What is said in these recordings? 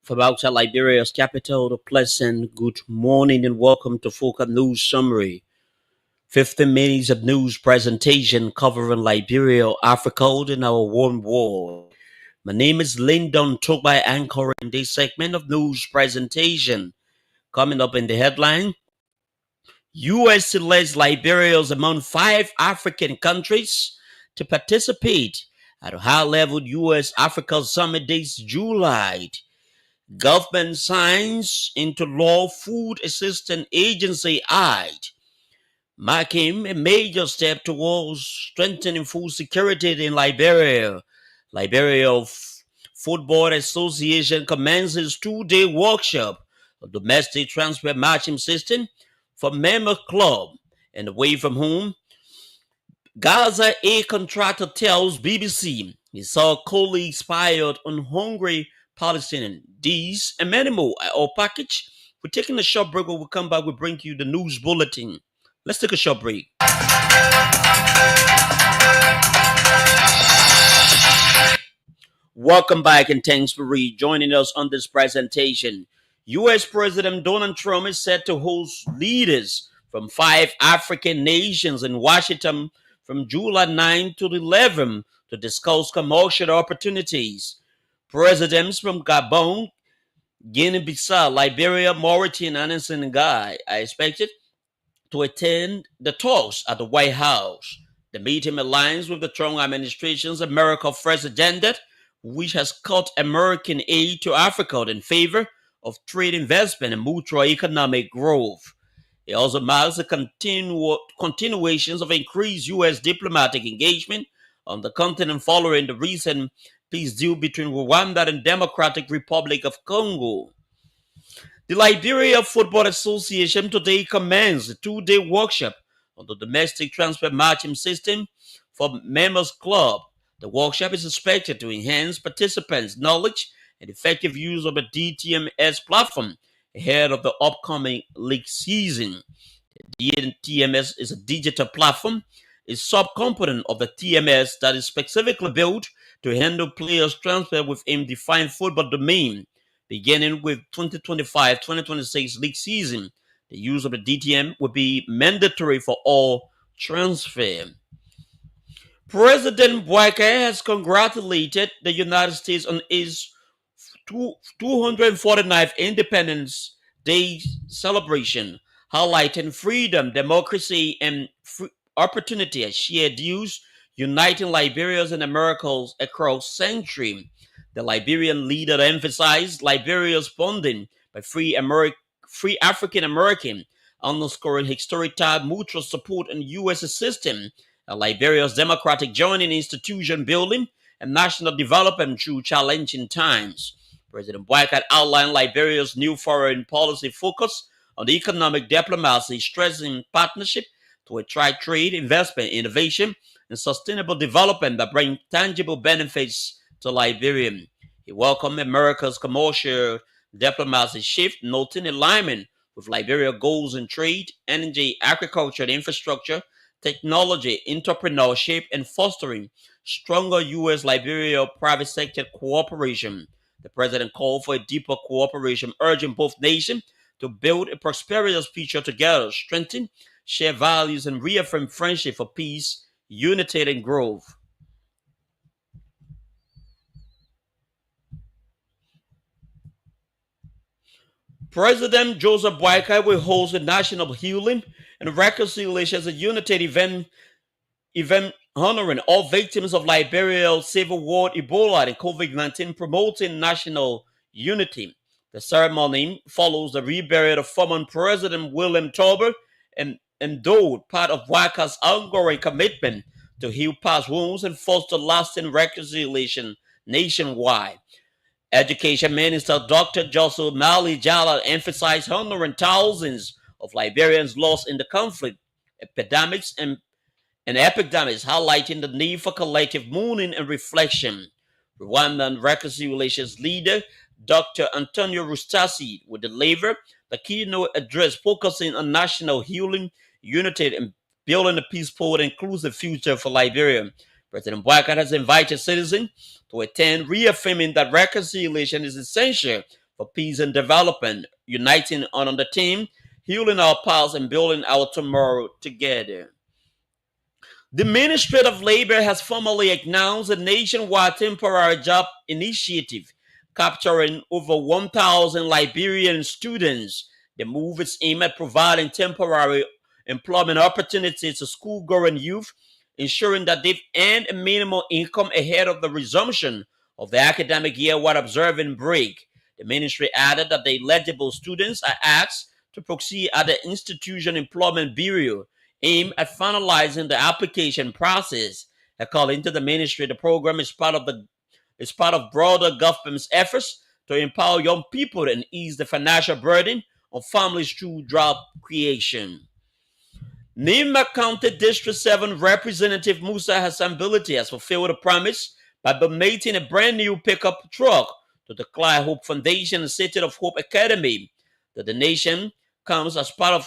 From outside Liberia's capital, the pleasant good morning and welcome to Foca News Summary. 15 minutes of news presentation covering Liberia, Africa, and our warm world. My name is Lyndon Togby, anchoring this segment of news presentation. Coming up in the headline, U.S. selects Liberia as among 5 African countries to participate at a high-level U.S. Africa Summit this July. Government signs into law Food Assistance Agency Act, marking a major step towards strengthening food security in Liberia. Football Association commences 2-day workshop of domestic transfer matching system for member club and away from home. Gaza A contractor tells BBC he saw colleagues fired on hungry Palestinian. These and many more are all packaged. We're taking a short break. When we come back, we bring you the news bulletin. Let's take a short break. Welcome back and thanks for rejoining us on this presentation. U.S. President Donald Trump is set to host leaders from 5 African nations in Washington from July 9 to 11 to discuss commercial opportunities. Presidents from Gabon, Guinea-Bissau, Liberia, Mauritania, and Senegal are expected to attend the talks at the White House. The meeting aligns with the Trump administration's America First agenda, which has cut American aid to Africa in favor of trade investment and mutual economic growth. It also marks the continuations of increased U.S. diplomatic engagement on the continent following the recent peace deal between Rwanda and Democratic Republic of Congo. The Liberia Football Association today commenced a 2-day workshop on the domestic transfer matching system for members club. The workshop is expected to enhance participants' knowledge and effective use of the DTMS platform ahead of the upcoming league season. The DTMS is a digital platform, a subcomponent of the TMS that is specifically built to handle players' transfer within defined football domain. Beginning with 2025-2026 league season, the use of the DTM will be mandatory for all transfer. President Boakai has congratulated the United States on its 249th Independence Day celebration, highlighting freedom, democracy, and opportunity as shared use, uniting Liberians and Americans across centuries. The Liberian leader emphasized Liberia's bonding by free African American, underscoring historic time, mutual support, and U.S. assistance. Liberia's democratic joining institution building and national development through challenging times. President Boakai outlined Liberia's new foreign policy focus on economic diplomacy, stressing partnership to attract trade, investment, innovation, and sustainable development that bring tangible benefits to Liberia. He welcomed America's commercial diplomacy shift, noting alignment with Liberia's goals in trade, energy, agriculture, and infrastructure, technology, entrepreneurship, and fostering stronger U.S. Liberia private sector cooperation. The president called for a deeper cooperation, urging both nations to build a prosperous future together, strengthen shared values, and reaffirm friendship for peace, unity, and growth. President Joseph Boakai will host a national healing and reconciliation as a unity event honoring all victims of Liberia's civil war, Ebola, and COVID-19, promoting national unity. The ceremony follows the reburial of former President William Tolbert and endowed part of Boakai's ongoing commitment to heal past wounds and foster lasting reconciliation nationwide. Education Minister Dr. Joseph Mali Jala emphasized honoring thousands of Liberians lost in the conflict, epidemics, and epidemics, highlighting the need for collective mourning and reflection. Rwandan reconciliations leader Dr. Antonio Rustasi will deliver the keynote address focusing on national healing, unity, and building a peaceful and inclusive future for Liberia. President Boycott has invited citizens to attend, reaffirming that reconciliation is essential for peace and development, uniting on the team, healing our past, and building our tomorrow together. The Ministry of Labor has formally announced a nationwide temporary job initiative capturing over 1,000 Liberian students. The move is aimed at providing temporary employment opportunities to school-going youth, ensuring that they've earned a minimal income ahead of the resumption of the academic year while observing break. The ministry added that the eligible students are asked to proceed at the Institution Employment Bureau aimed at finalizing the application process. According to the ministry, the program is part of broader government's efforts to empower young people and ease the financial burden on families through job creation. Nima County District 7 Representative Musa Hassan Bility has fulfilled a promise by donating a brand new pickup truck to the Clyde Hope Foundation and City of Hope Academy. The donation comes as part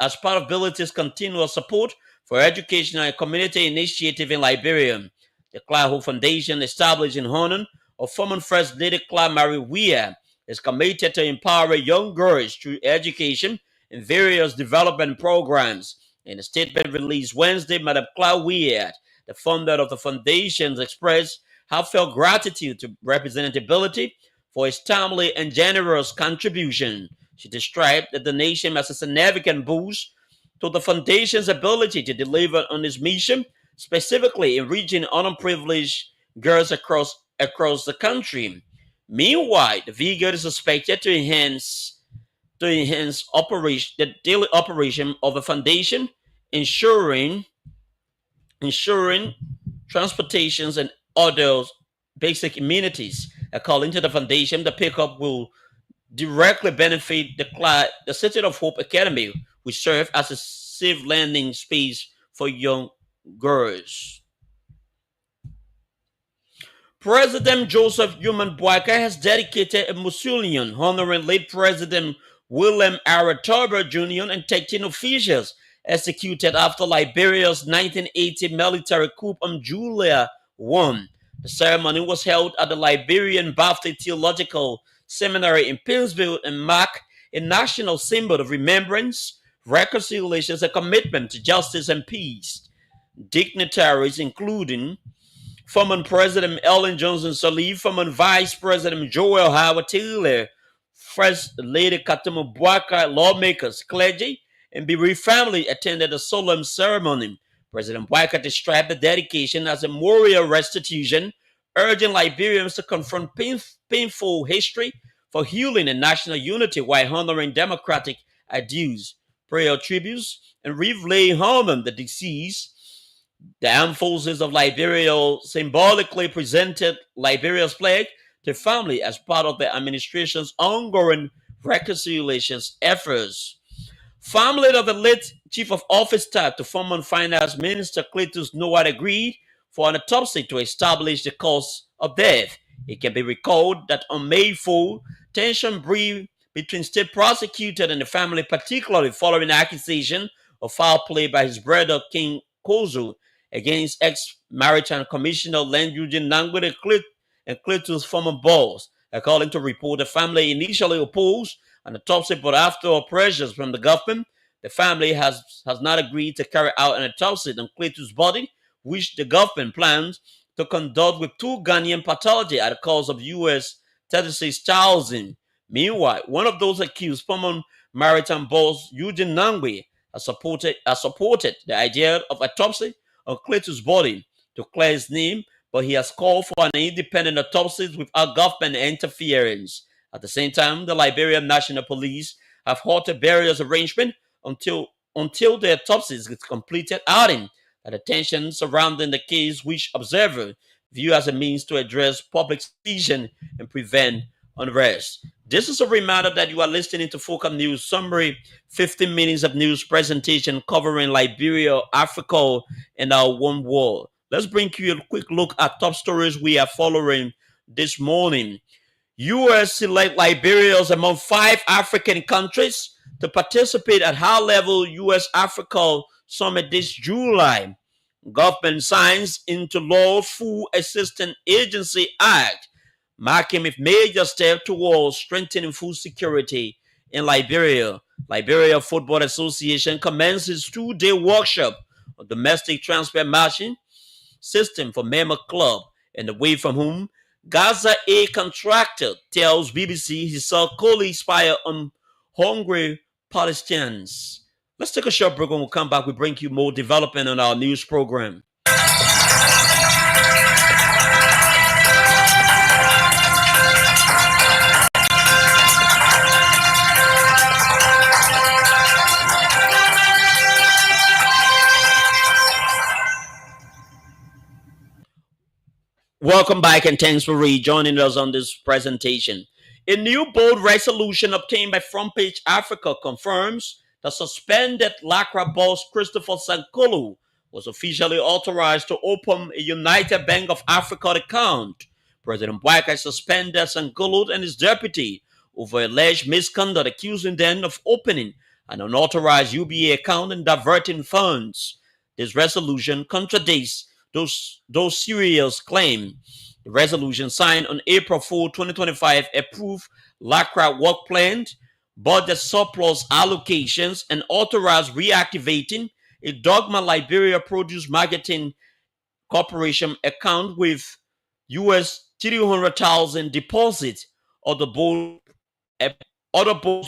of Bility's continuous support for educational and community initiative in Liberia. The Clyde Hope Foundation, established in honor of former First Lady Clyde Mary Weir, is committed to empowering young girls through education and various development programs. In a statement released Wednesday, Madam Clyde Weir, the founder of the foundation, expressed heartfelt gratitude to Representative Bility for his timely and generous contribution. She described the donation as a significant boost to the foundation's ability to deliver on its mission, specifically in reaching underprivileged girls across the country. Meanwhile, the vehicle is expected to enhance the daily operation of the foundation, ensuring transportations and other basic amenities. According to the foundation, the pickup will directly benefit the City of Hope Academy, which serves as a safe landing space for young girls. President Joseph Newman Boyka has dedicated a mausoleum honoring late President William R. Tarbell Jr. and 13 officials executed after Liberia's 1980 military coup on July 1. The ceremony was held at the Liberian Baptist Theological Seminary in Pittsville and marked a national symbol of remembrance, reconciliation, and commitment to justice and peace. Dignitaries, including former President Ellen Johnson Sirleaf, former Vice President Joel Howard Taylor, First Lady Katumu Boyka, lawmakers, clergy, and bereaved family attended the solemn ceremony. President Boyka described the dedication as a memorial restitution, urging Liberians to confront painful history for healing and national unity while honoring democratic ideals. Prayer tributes and relaying honor the deceased. The armed forces of Liberia symbolically presented Liberia's flag to family as part of the administration's ongoing reconciliation efforts. Family of the late Chief of Office Staff to former Finance Minister Cletus Noah agreed for an autopsy to establish the cause of death. It can be recalled that on May 4, tension breathed between state prosecutor and the family, particularly following accusation of foul play by his brother King Kozu against ex-Maritime Commissioner Len Eugene Nangwe and Cletus' former boss. According to a report, the family initially opposed an autopsy, but after pressures from the government, the family has not agreed to carry out an autopsy on Cletus' body, which the government plans to conduct with 2 Ghanaian pathology at a cost of US $36,000. Meanwhile, one of those accused, former Maritime boss Eugene Nangwe, has supported the idea of autopsy on Cletus' body to clear his name, but he has called for an independent autopsy without government interference. At the same time, the Liberian National Police have halted various arrangements until the autopsy is completed, adding that the tension surrounding the case, which observers view as a means to address public suspicion and prevent unrest. This is a reminder that you are listening to Focal News Summary, 15 minutes of news presentation covering Liberia, Africa, and our one world. Let's bring you a quick look at top stories we are following this morning. U.S. select Liberia among 5 African countries to participate at high-level U.S.-Africa summit this July. government signs into law Food Assistance Agency Act, marking a major step towards strengthening food security in Liberia. Liberia Football Association commences two-day workshop on domestic transfer matching system for member club and away from whom Gaza A contractor tells BBC he saw colleagues fire on hungry Palestinians. Let's take a short break. When we come back, we bring you more development on our news program. Welcome back and thanks for rejoining us on this presentation. A new bold resolution obtained by Front Page Africa confirms that suspended Lacra boss Christopher Sankolo was officially authorized to open a United Bank of Africa account. President Bouakai suspended Sankolo and his deputy over alleged misconduct, accusing them of opening an unauthorized UBA account and diverting funds. This resolution contradicts those serious claims. The resolution signed on April 4, 2025 approved LACRA work plan, budget surplus allocations, and authorized reactivating a Dogma Liberia Produce Marketing Corporation account with US 300,000 deposit. Other bold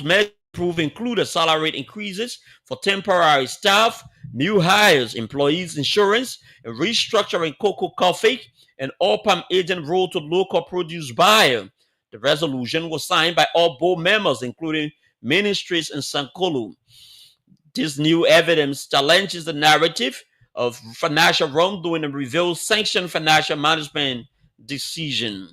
measures approved included salary increases for temporary staff, new hires, employees insurance, and restructuring cocoa coffee and all palm agent role to local produce buyer. The resolution was signed by all board members, including ministries and Sankolo. This new evidence challenges the narrative of financial wrongdoing and reveals sanctioned financial management decision.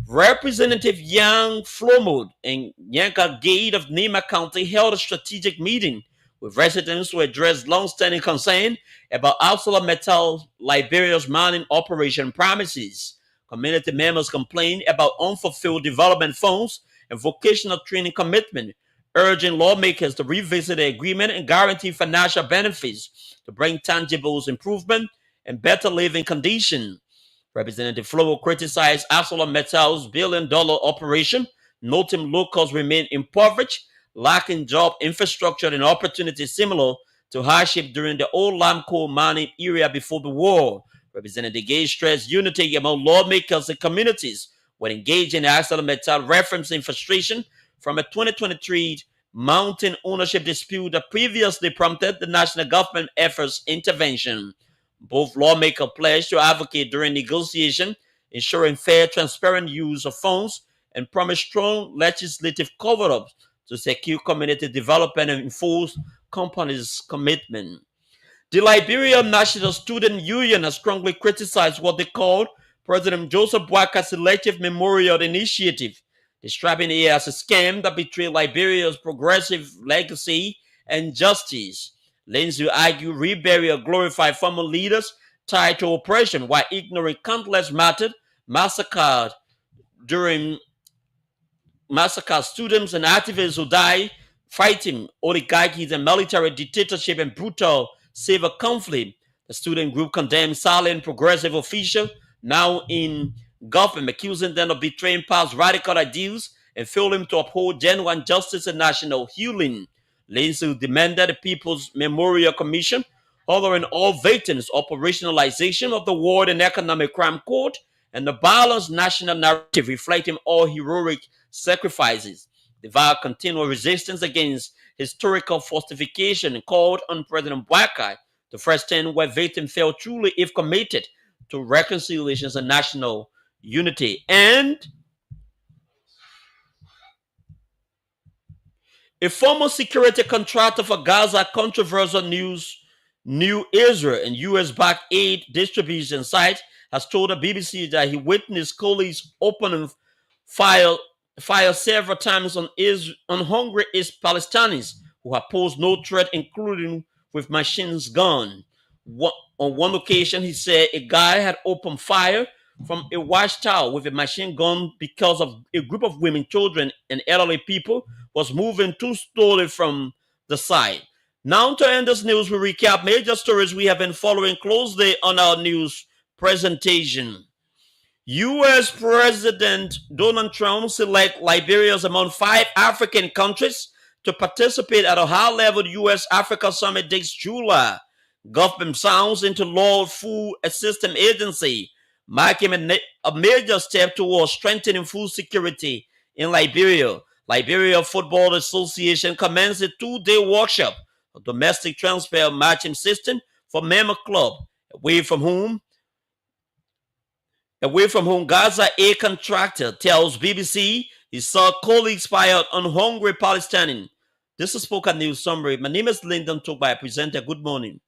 Representative Yang Flomod and Yanka Gate of Nema County held a strategic meeting with residents to address long-standing concern about ArcelorMittal Liberia's mining operation promises. Community members complained about unfulfilled development funds and vocational training commitment, urging lawmakers to revisit the agreement and guarantee financial benefits to bring tangible improvement and better living conditions. Representative Flowo criticized ArcelorMittal's billion-dollar operation, noting locals remain impoverished, lacking job infrastructure and opportunities similar to hardship during the old Lamco mining area before the war. Representative Gay stressed unity among lawmakers and communities when engaging in ArcelorMittal, referencing frustration from a 2023 mountain ownership dispute that previously prompted the national government efforts intervention. Both lawmakers pledged to advocate during negotiation, ensuring fair, transparent use of funds, and promised strong legislative cover-ups to secure community development and enforce companies' commitment. The Liberian National Student Union has strongly criticized what they called President Joseph Boakai's Selective Memorial Initiative, describing it as a scam that betrayed Liberia's progressive legacy and justice. Lindsay argued Liberia glorified former leaders tied to oppression while ignoring countless massacred during students and activists who died fighting oligarchies and military dictatorship and brutal civil conflict. The student group condemned silent progressive officials now in government, accusing them of betraying past radical ideals and failing to uphold genuine justice and national healing. Lindsay demanded the People's Memorial Commission honoring all victims, operationalization of the War and Economic Crime Court, and the balanced national narrative reflecting all heroic sacrifices. They vowed continual resistance against historical falsification and called on President Bouakai to first stand where victims fell truly if committed to reconciliation and national unity. And a former security contractor for Gaza controversial New Israel and US-backed aid distribution site has told the BBC that he witnessed colleagues opening fire several times on hungry East Palestinians who have posed no threat, including with machine guns. On one occasion, he said a guy had opened fire from a watchtower with a machine gun because of a group of women, children, and elderly people was moving too slowly from the site. Now to end this news, we recap major stories we have been following closely on our news presentation. U.S. President Donald Trump select Liberia among 5 African countries to participate at a high-level U.S.-Africa summit this July. Government sounds into World Food Assistance Agency, marking a major step towards strengthening food security in Liberia. Liberia Football Association commenced a 2-day workshop of domestic transfer matching system for member club away from whom Gaza, a contractor, tells BBC he saw colleagues fired on hungry Palestinians. This is Spoken News Summary. My name is Lyndon Tobai, presenter. Good morning.